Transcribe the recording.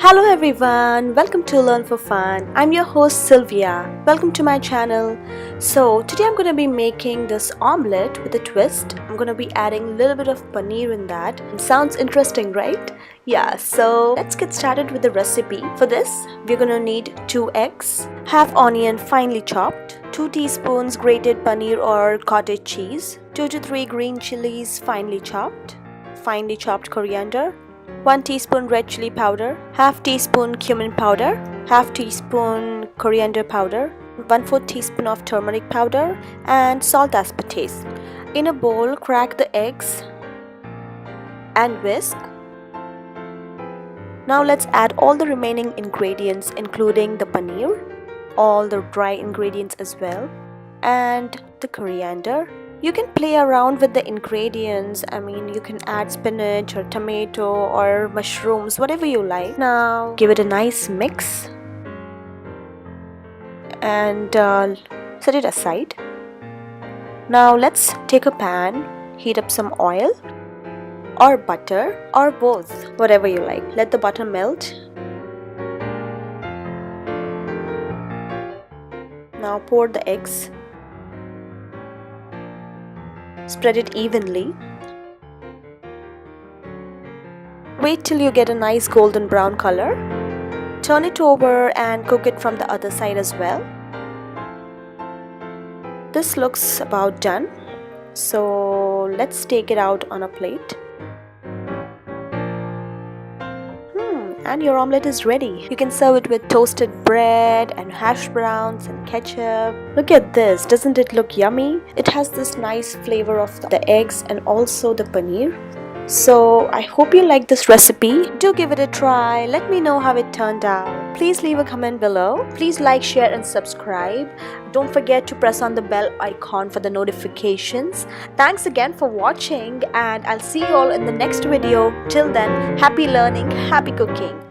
Hello everyone, welcome to Learn for Fun. I'm your host Sylvia. Welcome to my channel. So today I'm going to be making this omelette with a twist. I'm going to be adding a little bit of paneer in that. Sounds interesting, right? Yeah, so let's get started with the recipe. For this, we're going to need 2 eggs, half onion finely chopped, 2 teaspoons grated paneer or cottage cheese, 2 to 3 green chilies finely chopped coriander, 1 teaspoon red chili powder, half teaspoon cumin powder, half teaspoon coriander powder, 1/4 teaspoon of turmeric powder, and salt as per taste. In a bowl, crack the eggs and whisk. Now let's add all the remaining ingredients, including the paneer, all the dry ingredients as well, and the coriander. You can play around with the ingredients. You can add spinach or tomato or mushrooms, whatever you like. Now give it a nice mix and set it aside. Now let's take a pan, heat up some oil or butter or both, whatever you like. Let the butter melt. Now pour the eggs. Spread it evenly. Wait till you get a nice golden brown color. Turn it over and cook it from the other side as well. This looks about done. So let's take it out on a plate. And your omelette is ready. You can serve it with toasted bread and hash browns and ketchup. Look at this, doesn't it look yummy? It has this nice flavor of the eggs and also the paneer. So I hope you like this recipe. Do give it a try. Let me know how it turned out. Please leave a comment below. Please like, share and subscribe. Don't forget to press on the bell icon for the notifications. Thanks again for watching, and I'll see you all in the next video. Till then, happy learning, happy cooking.